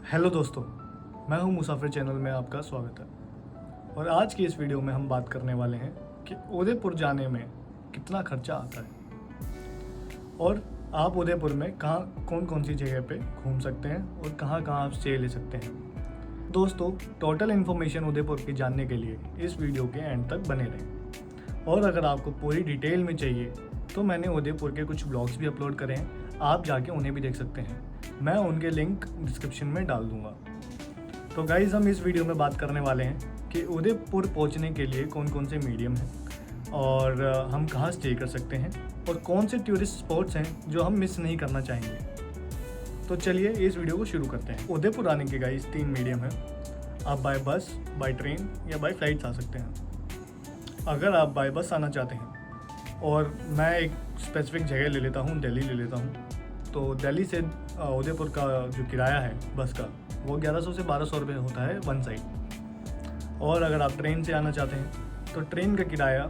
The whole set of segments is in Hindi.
हेलो दोस्तों, मैं हूं मुसाफिर चैनल में आपका स्वागत है। और आज की इस वीडियो में हम बात करने वाले हैं कि उदयपुर जाने में कितना खर्चा आता है और आप उदयपुर में कहाँ कौन कौन सी जगह पे घूम सकते हैं और कहाँ कहाँ आप स्टे ले सकते हैं। दोस्तों, टोटल इन्फॉर्मेशन उदयपुर की जानने के लिए इस वीडियो के एंड तक बने रहें। और अगर आपको पूरी डिटेल में चाहिए तो मैंने उदयपुर के कुछ ब्लॉग्स भी अपलोड करे हैं, आप जाके उन्हें भी देख सकते हैं। मैं उनके लिंक डिस्क्रिप्शन में डाल दूंगा। तो गाइज़, हम इस वीडियो में बात करने वाले हैं कि उदयपुर पहुंचने के लिए कौन कौन से मीडियम हैं और हम कहां स्टे कर सकते हैं और कौन से टूरिस्ट स्पॉट्स हैं जो हम मिस नहीं करना चाहेंगे। तो चलिए इस वीडियो को शुरू करते हैं। उदयपुर आने के गाइज़ 3 मीडियम हैं। आप बाय बस, बाय ट्रेन या बाय फ्लाइट आ सकते हैं। अगर आप बाय बस आना चाहते हैं और मैं एक स्पेसिफिक जगह ले लेता हूँ, दिल्ली ले लेता हूँ, तो दिल्ली से उदयपुर का जो किराया है बस का वो 1100 से 1200 रुपये होता है वन साइड। और अगर आप ट्रेन से आना चाहते हैं तो ट्रेन का किराया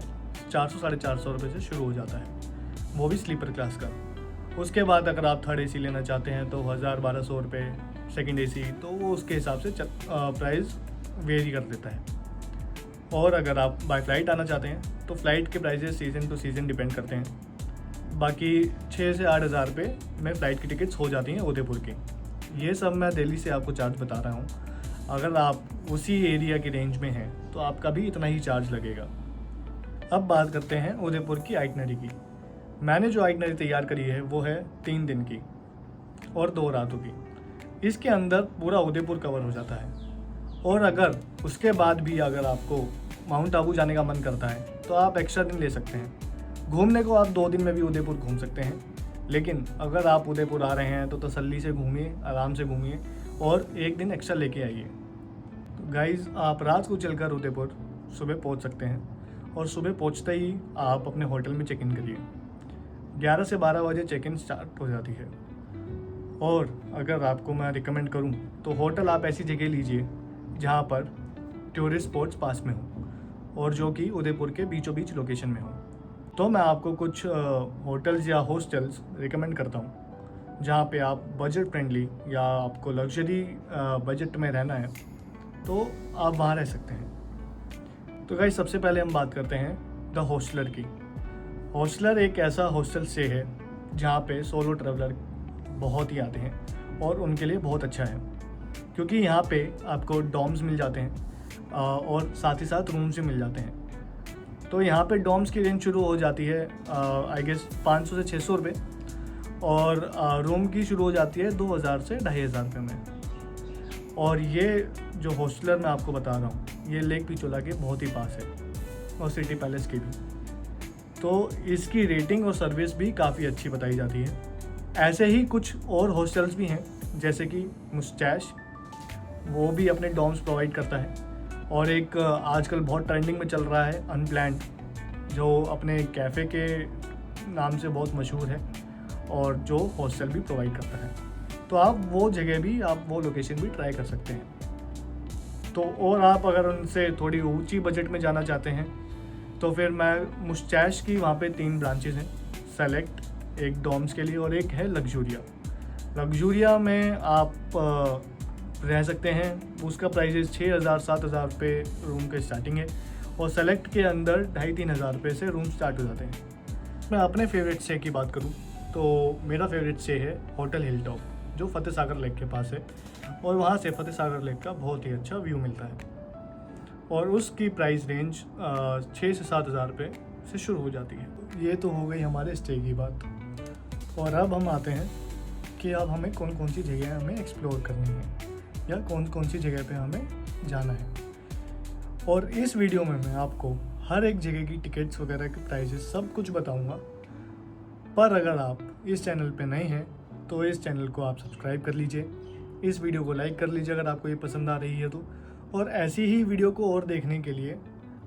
400 साढ़े 400 रुपये से शुरू हो जाता है, वो भी स्लीपर क्लास का। उसके बाद अगर आप थर्ड एसी लेना चाहते हैं तो 1000-1200 रुपये, सेकेंड एसी तो वो उसके हिसाब से प्राइस वेरी कर देता है। और अगर आप बाय फ्लाइट आना चाहते हैं तो फ़्लाइट के prices season to season depend करते हैं। बाकी 6 से 8 हज़ार रुपये में फ़्लाइट की टिकट्स हो जाती हैं उदयपुर की। ये सब मैं दिल्ली से आपको चार्ज बता रहा हूँ। अगर आप उसी एरिया की रेंज में हैं तो आपका भी इतना ही चार्ज लगेगा। अब बात करते हैं उदयपुर की आइटनरी की। मैंने जो आइटनरी तैयार करी है वो है 3 दिन की और 2 रातों की। इसके अंदर पूरा उदयपुर कवर हो जाता है। और अगर उसके बाद भी अगर आपको माउंट आबू जाने का मन करता है तो आप एक्स्ट्रा दिन ले सकते हैं। घूमने को आप 2 दिन में भी उदयपुर घूम सकते हैं, लेकिन अगर आप उदयपुर आ रहे हैं तो तसल्ली से घूमिए, आराम से घूमिए और 1 दिन एक्स्ट्रा लेके आइए। तो गाइज़, आप रात को चलकर उदयपुर सुबह पहुंच सकते हैं और सुबह पहुंचते ही आप अपने होटल में चेक इन करिए। 11 से 12 बजे चेक इन स्टार्ट हो जाती है। और अगर आपको मैं रिकमेंड करूं तो होटल आप ऐसी जगह लीजिए जहां पर टूरिस्ट स्पॉट्स पास में हो और जो कि उदयपुर के बीचों बीच लोकेशन में हो। तो मैं आपको कुछ होटल्स या हॉस्टल्स रिकमेंड करता हूँ जहाँ पे आप बजट फ्रेंडली या आपको लग्जरी बजट में रहना है तो आप वहाँ रह सकते हैं। तो गाइस, सबसे पहले हम बात करते हैं द हॉस्टलर की। हॉस्टलर एक ऐसा हॉस्टल स्टे है जहाँ पे सोलो ट्रैवलर बहुत ही आते हैं और उनके लिए बहुत अच्छा है, क्योंकि यहाँ पे आपको डॉम्स मिल जाते हैं और साथ ही साथ रूम्स भी मिल जाते हैं। तो यहाँ पे डॉम्स की रेंज शुरू हो जाती है आई गेस 500 से 600 रुपये और रूम की शुरू हो जाती है 2000 से 2500 रुपये में। और ये जो हॉस्टलर मैं आपको बता रहा हूँ ये लेक पिचोला के बहुत ही पास है और सिटी पैलेस के भी। तो इसकी रेटिंग और सर्विस भी काफ़ी अच्छी बताई जाती है। ऐसे ही कुछ और हॉस्टल्स भी हैं जैसे कि मुस्टैश, वो भी अपने डॉम्स प्रोवाइड करता है। और एक आजकल बहुत ट्रेंडिंग में चल रहा है अनप्लैंड, जो अपने कैफ़े के नाम से बहुत मशहूर है और जो हॉस्टल भी प्रोवाइड करता है। तो आप वो जगह भी, आप वो लोकेशन भी ट्राई कर सकते हैं। तो और आप अगर उनसे थोड़ी ऊंची बजट में जाना चाहते हैं तो फिर मैं मुस्टैश की वहाँ पे 3 ब्रांचेस हैं, सेलेक्ट, एक डॉम्स के लिए और एक है लग्जूरिया। लग्जूरिया में आप रह सकते हैं। उसका प्राइस 6000-7000 रुपये रूम के स्टार्टिंग है और सेलेक्ट के अंदर 2500-3000 हज़ार रुपये से रूम स्टार्ट हो जाते हैं। मैं अपने फेवरेट स्टे की बात करूं तो मेरा फेवरेट स्टे है होटल हिल टॉप, जो फतेह सागर लेक के पास है और वहां से फतेह सागर लेक का बहुत ही अच्छा व्यू मिलता है। और उसकी प्राइस रेंज 6 से 7 हज़ार रुपये से शुरू हो जाती है। ये तो हो गई हमारे स्टे की बात। और अब हम आते हैं कि अब हमें कौन कौन सी जगह हमें एक्सप्लोर करनी है या कौन कौन सी जगह पे हमें जाना है। और इस वीडियो में मैं आपको हर एक जगह की टिकट्स वगैरह के प्राइसेस सब कुछ बताऊंगा। पर अगर आप इस चैनल पे नए हैं तो इस चैनल को आप सब्सक्राइब कर लीजिए, इस वीडियो को लाइक कर लीजिए अगर आपको ये पसंद आ रही है तो। और ऐसी ही वीडियो को और देखने के लिए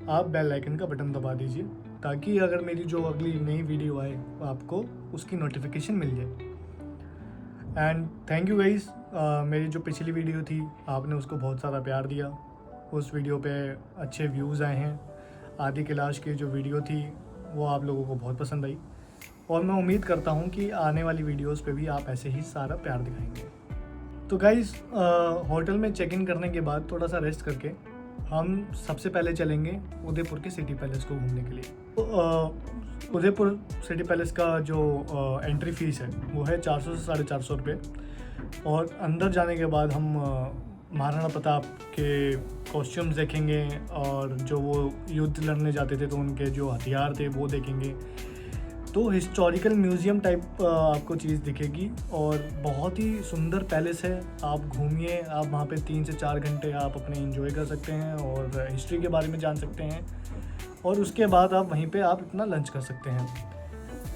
आप बेल आइकन का बटन दबा दीजिए ताकि अगर मेरी जो अगली नई वीडियो आए आपको उसकी नोटिफिकेशन मिल जाए। एंड थैंक यू गाइस, मेरी जो पिछली वीडियो थी आपने उसको बहुत सारा प्यार दिया, उस वीडियो पे अच्छे व्यूज़ आए हैं। आदि कैलाश की जो वीडियो थी वो आप लोगों को बहुत पसंद आई और मैं उम्मीद करता हूँ कि आने वाली वीडियोस पे भी आप ऐसे ही सारा प्यार दिखाएंगे। तो गाइस होटल में चेक इन करने के बाद थोड़ा सा रेस्ट करके हम सबसे पहले चलेंगे उदयपुर के सिटी पैलेस को घूमने के लिए। तो उदयपुर सिटी पैलेस का जो एंट्री फीस है वो है 400 से 450 रुपये। और अंदर जाने के बाद हम महाराणा प्रताप के कॉस्ट्यूम्स देखेंगे और जो वो युद्ध लड़ने जाते थे तो उनके जो हथियार थे वो देखेंगे। तो हिस्टोरिकल म्यूज़ियम टाइप आपको चीज़ दिखेगी और बहुत ही सुंदर पैलेस है। आप घूमिए, आप वहाँ पे 3 से 4 घंटे आप अपने एंजॉय कर सकते हैं और हिस्ट्री के बारे में जान सकते हैं। और उसके बाद आप वहीं पे आप अपना लंच कर सकते हैं।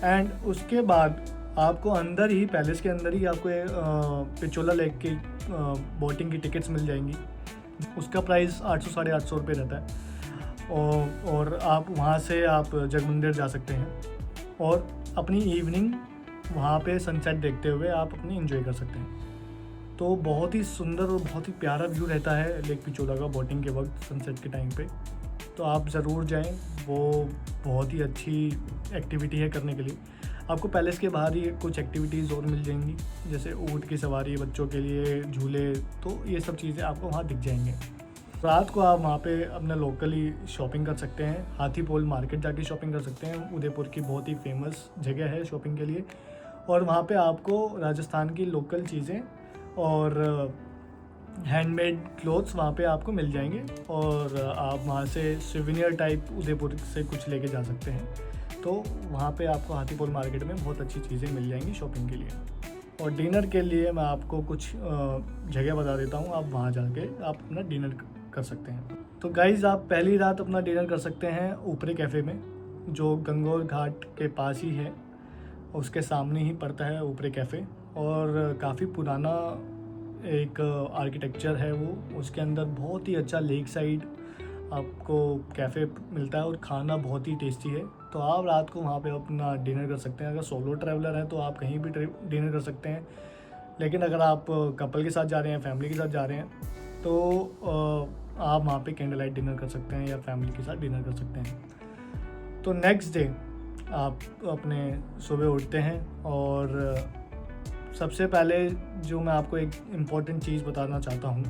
एंड उसके बाद आपको अंदर ही, पैलेस के अंदर ही आपको पिचोला लेक की बोटिंग की टिकट्स मिल जाएंगी। उसका प्राइस 800 साढ़े 800 रुपये रहता है। और आप वहाँ से आप जगमंदिर जा सकते हैं और अपनी इवनिंग वहाँ पे सनसेट देखते हुए आप अपनी एंजॉय कर सकते हैं। तो बहुत ही सुंदर और बहुत ही प्यारा व्यू रहता है लेक पिचोला का बोटिंग के वक्त सनसेट के टाइम पे। तो आप ज़रूर जाएं, वो बहुत ही अच्छी एक्टिविटी है करने के लिए। आपको पैलेस के बाहर ही कुछ एक्टिविटीज़ और मिल जाएंगी, जैसे ऊँट की सवारी बच्चों के लिए, झूले, तो ये सब चीज़ें आपको वहाँ दिख जाएंगे। रात को आप वहाँ पे अपना लोकली शॉपिंग कर सकते हैं। हाथीपोल मार्केट जाके शॉपिंग कर सकते हैं, उदयपुर की बहुत ही फेमस जगह है शॉपिंग के लिए। और वहाँ पे आपको राजस्थान की लोकल चीज़ें और हैंडमेड क्लोथ्स वहाँ पे आपको मिल जाएंगे और आप वहाँ से सुवेनियर टाइप उदयपुर से कुछ लेके जा सकते हैं। तो वहाँ पे आपको हाथीपोल मार्केट में बहुत अच्छी चीज़ें मिल जाएंगी शॉपिंग के लिए। और डिनर के लिए मैं आपको कुछ जगह बता देता हूँ, आप वहाँ जाके आप अपना डिनर कर सकते हैं। तो गाइज़, आप पहली रात अपना डिनर कर सकते हैं ऊपरी कैफ़े में, जो गंगोर घाट के पास ही है, उसके सामने ही पड़ता है ऊपरी कैफ़े। और काफ़ी पुराना एक आर्किटेक्चर है वो, उसके अंदर बहुत ही अच्छा लेक साइड आपको कैफ़े मिलता है और खाना बहुत ही टेस्टी है। तो आप रात को वहाँ पे अपना डिनर कर सकते हैं। अगर सोलो ट्रैवलर हैं तो आप कहीं भी डिनर कर सकते हैं, लेकिन अगर आप कपल के साथ जा रहे हैं, फैमिली के साथ जा रहे हैं, तो आप वहाँ पे कैंडल लाइट डिनर कर सकते हैं या फैमिली के साथ डिनर कर सकते हैं। तो नेक्स्ट डे आप अपने सुबह उठते हैं और सबसे पहले जो मैं आपको एक इम्पॉर्टेंट चीज़ बताना चाहता हूँ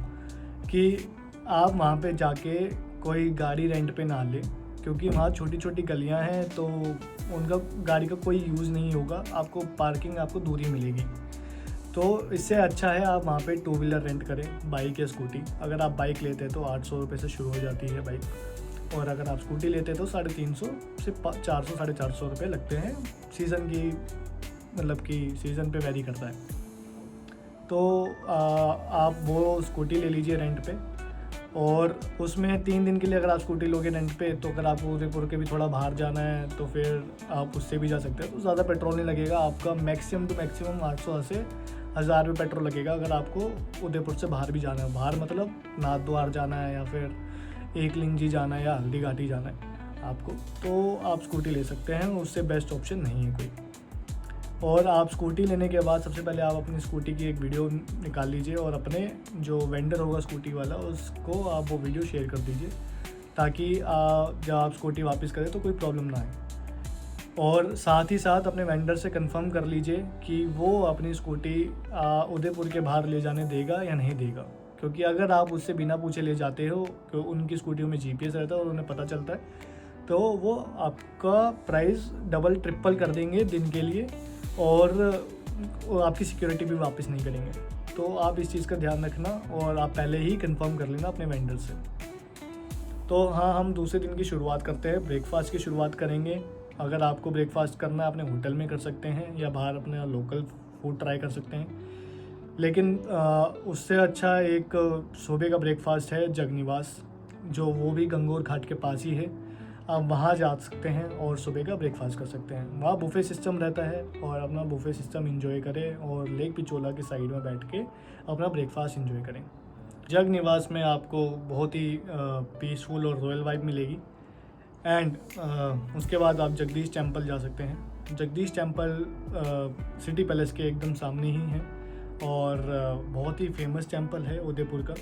कि आप वहाँ पे जाके कोई गाड़ी रेंट पे ना लें, क्योंकि वहाँ छोटी छोटी गलियाँ हैं तो उनका गाड़ी का कोई यूज़ नहीं होगा, आपको पार्किंग आपको दूर ही मिलेगी। तो इससे अच्छा है आप वहाँ पे 2 व्हीलर रेंट करें, बाइक या स्कूटी। अगर आप बाइक लेते हैं तो 800 रुपये से शुरू हो जाती है बाइक, और अगर आप स्कूटी लेते हैं तो 350 से 400 साढ़े 400 रुपये लगते हैं। सीज़न की मतलब कि सीज़न पे वेरी करता है। तो आप वो स्कूटी ले लीजिए रेंट पे, और उसमें 3 दिन के लिए अगर आप स्कूटी लोगे रेंट पे, तो अगर आपको उदयपुर के भी थोड़ा बाहर जाना है तो फिर आप उससे भी जा सकते हैं। तो ज़्यादा पेट्रोल नहीं लगेगा आपका, मैक्सिमम टू मैक्सिमम 800 से 1000 रुपये पेट्रोल लगेगा अगर आपको उदयपुर से बाहर भी जाना है। बाहर मतलब नाथ द्वार जाना है या फिर एकलिंग जाना है या हल्दी घाटी जाना है आपको, तो आप स्कूटी ले सकते हैं, उससे बेस्ट ऑप्शन नहीं है कोई। और आप स्कूटी लेने के बाद सबसे पहले आप अपनी स्कूटी की एक वीडियो निकाल लीजिए और अपने जो वेंडर होगा स्कूटी वाला उसको आप वो वीडियो शेयर कर दीजिए, ताकि जब आप स्कूटी वापस करें तो कोई प्रॉब्लम ना आए। और साथ ही साथ अपने वेंडर से कंफर्म कर लीजिए कि वो अपनी स्कूटी उदयपुर के बाहर ले जाने देगा या नहीं देगा, क्योंकि अगर आप उससे बिना पूछे ले जाते हो, क्यों उनकी स्कूटियों में GPS रहता है और उन्हें पता चलता है, तो वो आपका प्राइस डबल ट्रिपल कर देंगे दिन के लिए, और आपकी सिक्योरिटी भी वापस नहीं करेंगे। तो आप इस चीज़ का ध्यान रखना और आप पहले ही कंफर्म कर लेना अपने वेंडर से। तो हाँ, हम दूसरे दिन की शुरुआत करते हैं, ब्रेकफास्ट की शुरुआत करेंगे। अगर आपको ब्रेकफास्ट करना है अपने होटल में कर सकते हैं या बाहर अपने लोकल फूड ट्राई कर सकते हैं, लेकिन उससे अच्छा एक सुबह का ब्रेकफास्ट है जगनिवास, जो वो भी गंगोर घाट के पास ही है। आप वहाँ जा सकते हैं और सुबह का ब्रेकफास्ट कर सकते हैं। वहाँ बुफ़े सिस्टम रहता है और अपना बुफ़े सिस्टम एंजॉय करें और लेक पिचोला के साइड में बैठ के अपना ब्रेकफास्ट एंजॉय करें। जगनिवास में आपको बहुत ही पीसफुल और रॉयल वाइब मिलेगी। एंड उसके बाद आप जगदीश टेम्पल जा सकते हैं। जगदीश टेम्पल सिटी पैलेस के एकदम सामने ही है और बहुत ही फेमस टेम्पल है उदयपुर का,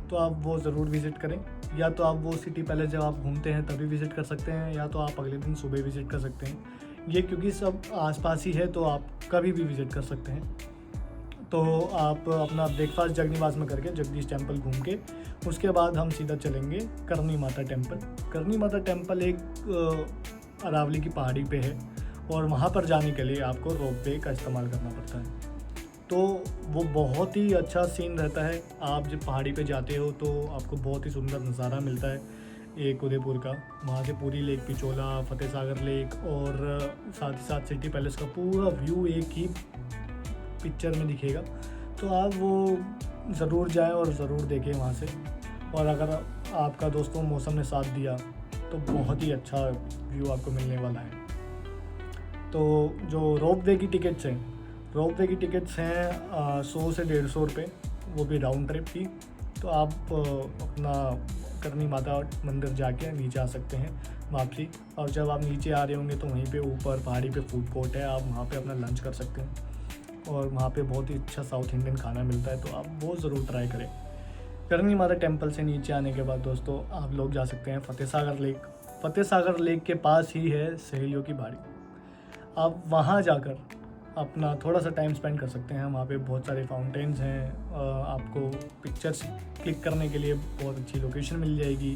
तो आप वो ज़रूर विज़िट करें। या तो आप वो सिटी पैलेस जब आप घूमते हैं तभी विज़िट कर सकते हैं, या तो आप अगले दिन सुबह विज़िट कर सकते हैं। ये क्योंकि सब आसपास ही है तो आप कभी भी विज़िट कर सकते हैं। तो आप अपना ब्रेकफास्ट जगन्नीवास में करके जगदीश टेम्पल घूम के उसके बाद हम सीधा चलेंगे करनी माता टेम्पल। करनी माता टेम्पल एक अरावली की पहाड़ी पे है और वहाँ पर जाने के लिए आपको रोप वे का इस्तेमाल करना पड़ता है। तो वो बहुत ही अच्छा सीन रहता है। आप जब पहाड़ी पे जाते हो तो आपको बहुत ही सुंदर नज़ारा मिलता है एक उदयपुर का। वहाँ से पूरी लेक पिचोला, फतेह सागर लेक और साथ ही साथ सिटी पैलेस का पूरा व्यू एक ही पिक्चर में दिखेगा। तो आप वो ज़रूर जाएं और ज़रूर देखें वहाँ से। और अगर आपका दोस्तों मौसम ने साथ दिया तो बहुत ही अच्छा व्यू आपको मिलने वाला है। तो जो रोप वे की टिकट्स हैं, रोप वे की टिकट्स हैं 100 से 150 रुपये, वो भी राउंड ट्रिप की। तो आप अपना करनी माता मंदिर जाके नीचे आ सकते हैं वापसी। और जब आप नीचे आ रहे होंगे तो वहीं पे ऊपर पहाड़ी पे फूड कोर्ट है, आप वहाँ पे अपना लंच कर सकते हैं और वहाँ पे बहुत ही अच्छा साउथ इंडियन खाना मिलता है। तो आप वो ज़रूर ट्राई करें। करनी माता टेम्पल से नीचे आने के बाद दोस्तों आप लोग जा सकते हैं फतेह सागर लेक। फतेह सागर लेक के पास ही है सहेलियों की बाड़ी। आप वहाँ जाकर अपना थोड़ा सा टाइम स्पेंड कर सकते हैं। वहाँ पे बहुत सारे फाउंटेन्स हैं, आपको पिक्चर्स क्लिक करने के लिए बहुत अच्छी लोकेशन मिल जाएगी।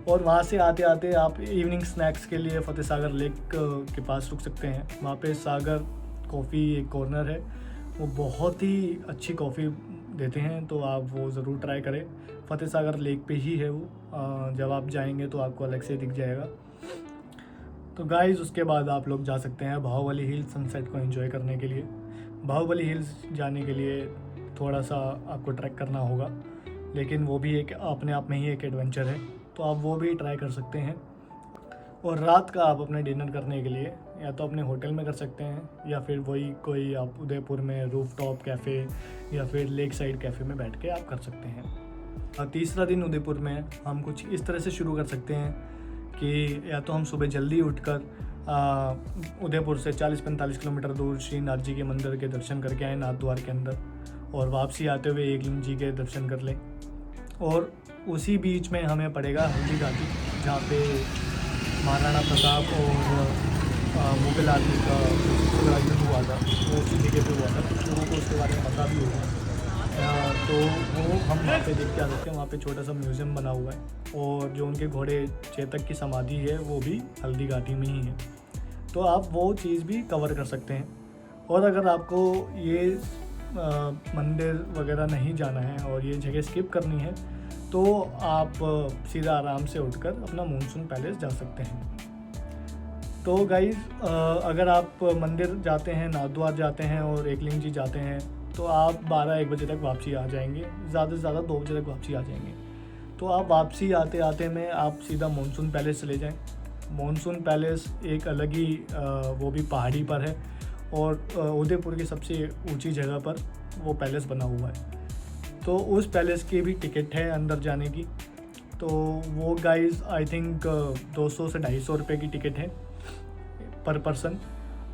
और वहाँ से आते आते आप इवनिंग स्नैक्स के लिए फतेह सागर लेक के पास रुक सकते हैं। वहाँ पे सागर कॉफ़ी एक कॉर्नर है, वो बहुत ही अच्छी कॉफ़ी देते हैं, तो आप वो ज़रूर ट्राई करें। फतेह सागर लेक पे ही है वो, जब आप जाएंगे तो आपको अलग से दिख जाएगा। तो गाइस उसके बाद आप लोग जा सकते हैं बाहुबली हिल्स सनसेट को एंजॉय करने के लिए। बाहुबली हिल्स जाने के लिए थोड़ा सा आपको ट्रैक करना होगा, लेकिन वो भी एक अपने आप में ही एक एडवेंचर है, तो आप वो भी ट्राई कर सकते हैं। और रात का आप अपने डिनर करने के लिए या तो अपने होटल में कर सकते हैं या फिर वही कोई आप उदयपुर में रूफ टॉप कैफ़े या फिर लेक साइड कैफ़े में बैठ के आप कर सकते हैं। और तीसरा दिन उदयपुर में हम कुछ इस तरह से शुरू कर सकते हैं कि या तो हम सुबह जल्दी उठकर उदयपुर से 40-45 किलोमीटर दूर श्रीनाथ जी के मंदिर के दर्शन करके आए नाथ द्वार के अंदर, और वापसी आते हुए एकलिंग जी के दर्शन कर लें। और उसी बीच में हमें पड़ेगा हल्दी घाटी, जहाँ पे महाराणा प्रताप और मुगल आर्मी का युद्ध हुआ था, वो उसी जगह पे हुआ था। लोगों को उसके बारे में पता भी होगा, तो वो हम वहाँ पे देख के आ सकते हैं। वहाँ पे छोटा सा म्यूज़ियम बना हुआ है और जो उनके घोड़े चेतक की समाधि है वो भी हल्दी घाटी में ही है, तो आप वो चीज़ भी कवर कर सकते हैं। और अगर आपको ये मंदिर वगैरह नहीं जाना है और ये जगह स्किप करनी है तो आप सीधा आराम से उठकर अपना मानसून पैलेस जा सकते हैं। तो गाइज़ अगर आप मंदिर जाते हैं, नाथ द्वार जाते हैं और एकलिंग जी जाते हैं तो आप 12-1 बजे तक वापसी आ जाएंगे, ज़्यादा से ज़्यादा 2 बजे तक वापसी आ जाएंगे। तो आप वापसी आते आते में आप सीधा मानसून पैलेस चले जाएं। मानसून पैलेस एक अलग ही वो भी पहाड़ी पर है और उदयपुर की सबसे ऊंची जगह पर वो पैलेस बना हुआ है। तो उस पैलेस की भी टिकट है अंदर जाने की, तो वो गाइस आई थिंक 200 से 250 रुपये की टिकट है पर पर्सन,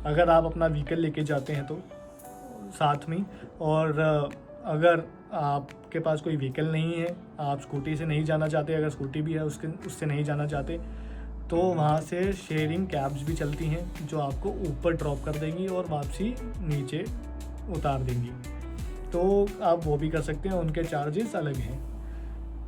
अगर आप अपना व्हीकल लेके जाते हैं तो साथ में। और अगर आपके पास कोई व्हीकल नहीं है, आप स्कूटी से नहीं जाना चाहते, अगर स्कूटी भी है उससे नहीं जाना चाहते, तो वहाँ से शेयरिंग कैब्स भी चलती हैं जो आपको ऊपर ड्रॉप कर देंगी और वापसी नीचे उतार देंगी, तो आप वो भी कर सकते हैं, उनके चार्जेस अलग हैं।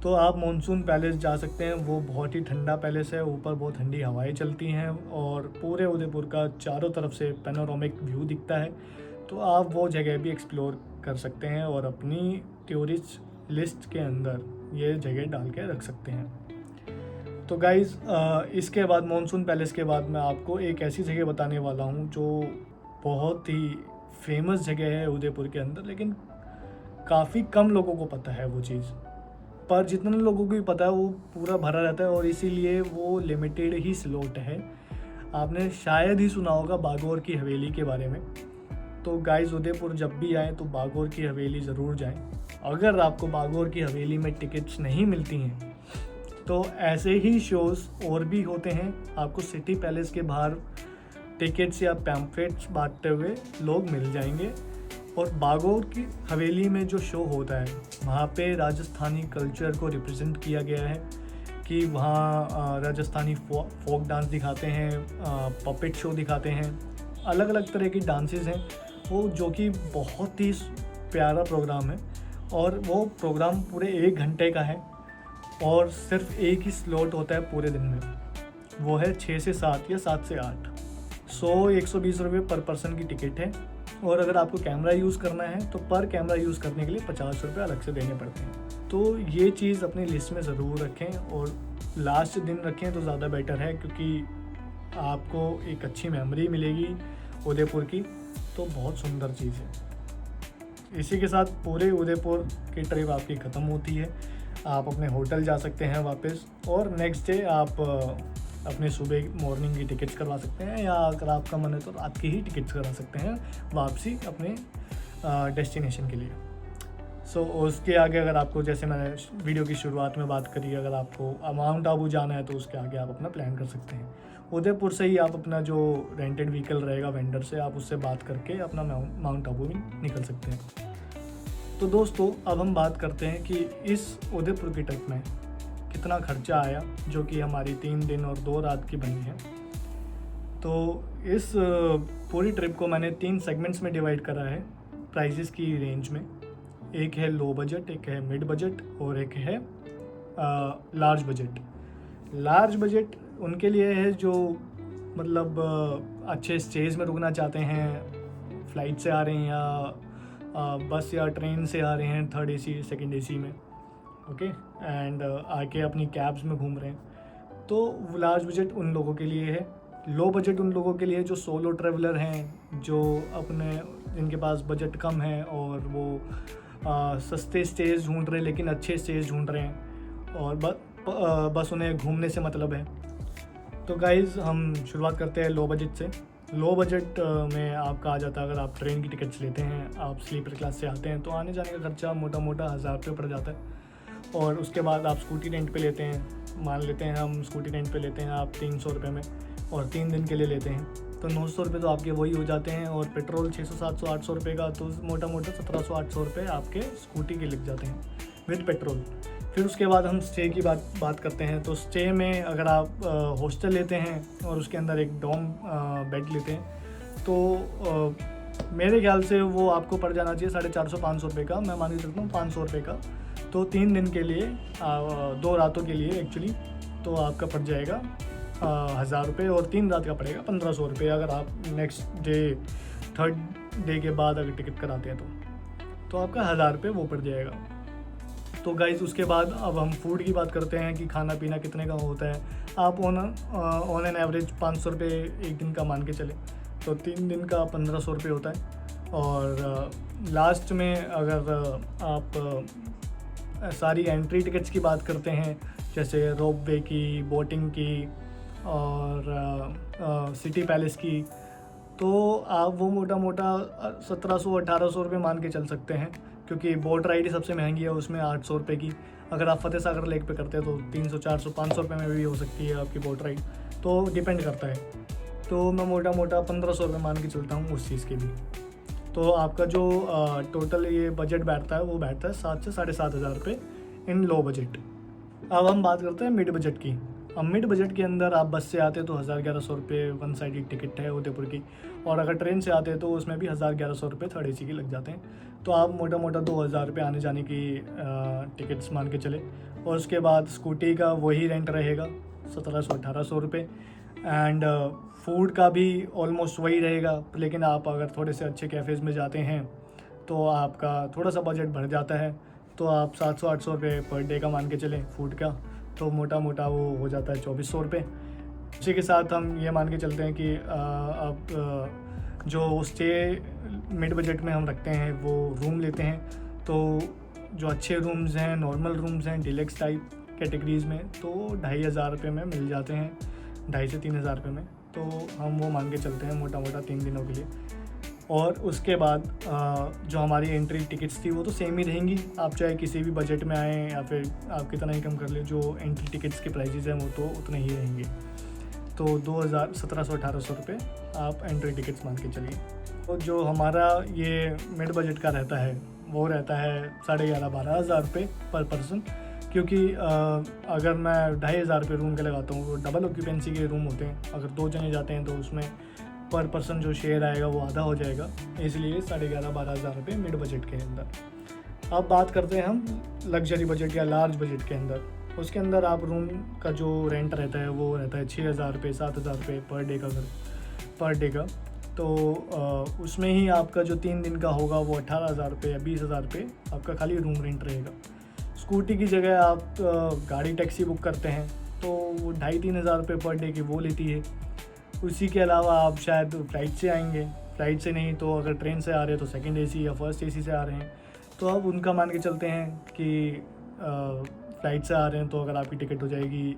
तो आप मानसून पैलेस जा सकते हैं, वो बहुत ही ठंडा पैलेस है, ऊपर बहुत ठंडी हवाएं चलती हैं और पूरे उदयपुर का चारों तरफ से पैनोरामिक व्यू दिखता है। तो आप वो जगह भी एक्सप्लोर कर सकते हैं और अपनी टूरिस्ट लिस्ट के अंदर ये जगह डाल के रख सकते हैं। तो गाइज़ इसके बाद मानसून पैलेस के बाद मैं आपको एक ऐसी जगह बताने वाला हूँ जो बहुत ही फेमस जगह है उदयपुर के अंदर, लेकिन काफ़ी कम लोगों को पता है वो चीज़, पर जितने लोगों को भी पता है वो पूरा भरा रहता है और इसीलिए वो लिमिटेड ही स्लॉट है। आपने शायद ही सुना होगा बागौर की हवेली के बारे में। तो गाइस उदयपुर जब भी आएँ तो बागौर की हवेली ज़रूर जाएं। अगर आपको बागौर की हवेली में टिकट्स नहीं मिलती हैं तो ऐसे ही शोज़ और भी होते हैं, आपको सिटी पैलेस के बाहर टिकट्स या पैम्फलेट्स बांटते हुए लोग मिल जाएंगे। और बागौर की हवेली में जो शो होता है वहाँ पे राजस्थानी कल्चर को रिप्रेजेंट किया गया है कि वहाँ राजस्थानी फोक डांस दिखाते हैं, पपेट शो दिखाते हैं, अलग अलग तरह की डांसेस हैं वो, जो कि बहुत ही प्यारा प्रोग्राम है और वो प्रोग्राम पूरे 1 घंटे का है और सिर्फ एक ही स्लॉट होता है पूरे दिन में, वो है 6 से 7 या 7 से 8। 120 रुपये पर पर्सन की टिकट है और अगर आपको कैमरा यूज़ करना है तो पर कैमरा यूज़ करने के लिए 50 रुपये अलग से देने पड़ते हैं। तो ये चीज़ अपनी लिस्ट में ज़रूर रखें और लास्ट दिन रखें तो ज़्यादा बेटर है, क्योंकि आपको एक अच्छी मेमोरी मिलेगी उदयपुर की, तो बहुत सुंदर चीज़ है। इसी के साथ पूरे उदयपुर की ट्रिप आपकी ख़त्म होती है। आप अपने होटल जा सकते हैं वापस और नेक्स्ट डे आप अपने सुबह मॉर्निंग की टिकट्स करवा सकते हैं, या अगर आपका मन है तो रात की ही टिकट्स करा सकते हैं वापसी अपने डेस्टिनेशन के लिए। सो उसके आगे अगर आपको, जैसे मैंने वीडियो की शुरुआत में बात करी, अगर आपको माउंट आबू जाना है तो उसके आगे आप अपना प्लान कर सकते हैं। उदयपुर से ही आप अपना जो रेंटेड व्हीकल रहेगा वेंडर से, आप उससे बात करके अपना माउंट आबू भी निकल सकते हैं। तो दोस्तों अब हम बात करते हैं कि इस उदयपुर की ट्रिप में कितना खर्चा आया, जो कि हमारी 3 दिन और 2 रात की बनी है। तो इस पूरी ट्रिप को मैंने 3 सेगमेंट्स में डिवाइड करा है प्राइजेस की रेंज में। एक है लो बजट, एक है मिड बजट और एक है लार्ज बजट। लार्ज बजट उनके लिए है जो मतलब अच्छे स्टेज में रुकना चाहते हैं, फ़्लाइट से आ रहे हैं या बस या ट्रेन से आ रहे हैं, 3rd AC 2nd AC में, ओके, एंड आके अपनी कैब्स में घूम रहे हैं। तो लार्ज बजट उन लोगों के लिए है। लो बजट उन लोगों के लिए जो सोलो ट्रैवलर हैं, जो अपने जिनके पास बजट कम है और वो सस्ते स्टेज ढूंढ रहे हैं लेकिन अच्छे स्टेज ढूंढ रहे हैं और बस उन्हें घूमने से मतलब है। तो गाइज़ हम शुरुआत करते हैं लो बजट से। लो बजट में आपका आ जाता है, अगर आप ट्रेन की टिकट्स लेते हैं, आप स्लीपर क्लास से आते हैं तो आने जाने का खर्चा मोटा मोटा 1000 रुपये पड़ जाता है। और उसके बाद आप स्कूटी रेंट पे लेते हैं, मान लेते हैं हम स्कूटी रेंट पे लेते हैं आप 300 रुपये में और 3 दिन के लिए लेते हैं तो 900 रुपये तो आपके वही हो जाते हैं। और पेट्रोल 600 700 800 रुपये का, तो मोटा मोटा 1700 800 रुपये आपके स्कूटी के लग जाते हैं विद पेट्रोल। फिर उसके बाद हम स्टे की बात करते हैं। तो स्टे में अगर आप हॉस्टल लेते हैं और उसके अंदर एक डॉर्म बेड लेते हैं तो मेरे ख्याल से वो आपको पड़ जाना चाहिए 450 500 रुपये का। मैं मान के चलता हूँ 500 रुपये का। तो 3 दिन के लिए 2 रातों के लिए एक्चुअली तो आपका पड़ जाएगा 1000 रुपये और 3 रात का पड़ेगा 1500 रुपये, अगर आप नेक्स्ट डे 3rd डे के बाद अगर टिकट कराते हैं तो आपका 1000 रुपये वो पड़ जाएगा। तो गाइज़ उसके बाद अब हम फूड की बात करते हैं कि खाना पीना कितने का होता है। आप ऑन एन एवरेज 500 रुपये एक दिन का मान के चले तो 3 दिन का 1500 रुपये होता है। और लास्ट में अगर आप सारी एंट्री टिकट्स की बात करते हैं, जैसे रोप वे की, बोटिंग की और सिटी पैलेस की, तो आप वो मोटा मोटा 1700-1800 रुपये मान के चल सकते हैं, क्योंकि बोट राइड ही सबसे महंगी है, उसमें 800 रुपये की। अगर आप फतेह सागर लेक पे करते हैं तो 300 400 500 रुपये में भी हो सकती है आपकी बोट राइड, तो डिपेंड करता है। तो मैं मोटा मोटा 1500 रुपये मान के चलता हूँ उस चीज़ के भी। तो आपका जो टोटल ये बजट बैठता है वो बैठता है 7 से 7500 रुपये इन लो बजट। अब हम बात करते हैं मिड बजट की। अब मिड बजट के अंदर आप बस से आते हैं तो 1100 रुपये वन साइड टिकट है उदयपुर की, और अगर ट्रेन से आते हैं तो उसमें भी 1100 रुपये 3rd AC की लग जाते हैं। तो आप मोटा मोटा 2000 रुपये आने जाने की टिकट्स मान के चले। और उसके बाद स्कूटी का वही रेंट रहेगा 1700-1800 रुपये, एंड फूड का भी ऑलमोस्ट वही रहेगा। लेकिन आप अगर थोड़े से अच्छे कैफ़ेज़ में जाते हैं तो आपका थोड़ा सा बजट बढ़ जाता है, तो आप 700-800 रुपये पर डे का मान के चलें फूड का, तो मोटा मोटा वो हो जाता है 2400 रुपये। इसी के साथ हम ये मान के चलते हैं कि अब जो स्टे मिड बजट में हम रखते हैं वो रूम लेते हैं, तो जो अच्छे रूम्स हैं, नॉर्मल रूम्स हैं, डिलक्स टाइप कैटेगरीज़ में, तो 2500 रुपये में मिल जाते हैं, 2500 से 3000 रुपये में। तो हम वो मान के चलते हैं मोटा मोटा 3 दिनों के लिए। और उसके बाद जो हमारी एंट्री टिकट्स थी वो तो सेम ही रहेंगी, आप चाहे किसी भी बजट में आएँ या फिर आप कितना ही कम कर ले, जो एंट्री टिकट्स के प्राइजेज़ हैं वो तो उतने ही रहेंगे। तो 1700-1800 रुपये आप एंट्री टिकट्स मान के चलिए। तो जो हमारा ये मिड बजट का रहता है वो रहता है 11,500-12,000 रुपये पर पर्सन, क्योंकि अगर मैं 2500 रुपये रूम के लगाता हूँ, वो डबल ऑक्यूपेंसी के रूम होते हैं। अगर 2 जने जाते हैं तो उसमें पर पर्सन जो शेयर आएगा वो आधा हो जाएगा, इसलिए 11,500-12 हज़ार रुपये मिड बजट के अंदर। अब बात करते हैं हम लग्जरी बजट या लार्ज बजट के अंदर। उसके अंदर आप रूम का जो रेंट रहता है वो रहता है 6,000 रुपये 7,000 रुपये पर डे का। तो उसमें ही आपका जो 3 दिन का होगा वो 18,000 रुपये या 20,000 रुपये आपका खाली रूम रेंट रहेगा। स्कूटी की जगह आप गाड़ी टैक्सी बुक करते हैं तो वो 2,500-3 हज़ार रुपये पर डे की वो लेती है। उसी के अलावा आप शायद फ़्लाइट से आएंगे, फ़्लाइट से नहीं तो अगर ट्रेन से आ रहे हैं तो सेकंड एसी या फर्स्ट एसी से आ रहे हैं, तो अब उनका मान के चलते हैं कि फ़्लाइट से आ रहे हैं तो अगर आपकी टिकट हो जाएगी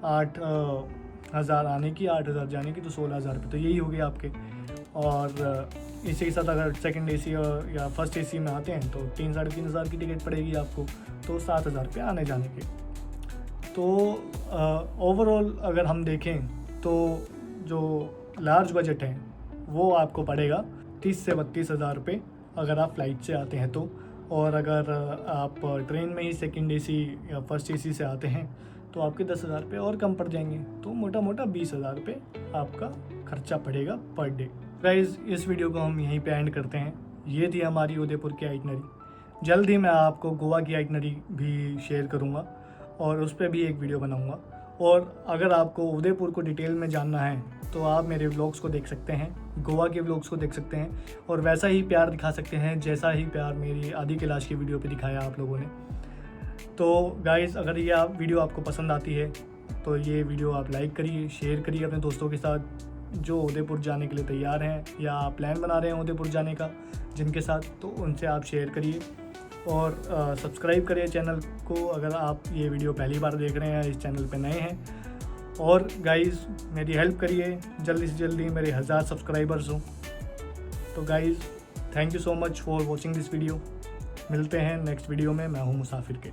8,000 आने की, 8,000 जाने की, तो 16,000 रुपये तो यही हो गए आपके। और इसी के साथ अगर सेकंड एसी या फर्स्ट एसी में आते हैं तो 3-3.5 हज़ार की टिकट पड़ेगी आपको, तो 7,000 रुपये आने जाने के। तो ओवरऑल अगर हम देखें तो जो लार्ज बजट है वो आपको पड़ेगा 30 से 32 हज़ार रुपये अगर आप फ़्लाइट से आते हैं तो। और अगर आप ट्रेन में ही सेकंड एसी या फर्स्ट एसी से आते हैं तो आपके 10,000 रुपये और कम पड़ जाएंगे, तो मोटा मोटा 20,000 रुपये आपका खर्चा पड़ेगा पर डे। गाइस, इस वीडियो को हम यहीं पे एंड करते हैं। ये थी हमारी उदयपुर की आइटनरी। जल्द ही मैं आपको गोवा की आइटनरी भी शेयर करूँगा और उस पर भी एक वीडियो बनाऊँगा। और अगर आपको उदयपुर को डिटेल में जानना है तो आप मेरे व्लॉग्स को देख सकते हैं, गोवा के व्लॉग्स को देख सकते हैं और वैसा ही प्यार दिखा सकते हैं जैसा ही प्यार मेरी आदि कैलाश की वीडियो पे दिखाया आप लोगों ने। तो गाइस, अगर ये वीडियो आपको पसंद आती है तो ये वीडियो आप लाइक करिए, शेयर करिए अपने दोस्तों के साथ जो उदयपुर जाने के लिए तैयार हैं या प्लान बना रहे हैं उदयपुर जाने का जिनके साथ, तो उनसे आप शेयर करिए और सब्सक्राइब करिए चैनल को अगर आप ये वीडियो पहली बार देख रहे हैं, इस चैनल पे नए हैं। और गाइस, मेरी हेल्प करिए, जल्दी से जल्दी मेरे 1000 सब्सक्राइबर्स हों। तो guys, thank you so much for watching this video. मिलते हैं नेक्स्ट वीडियो में। मैं हूँ मुसाफिर के।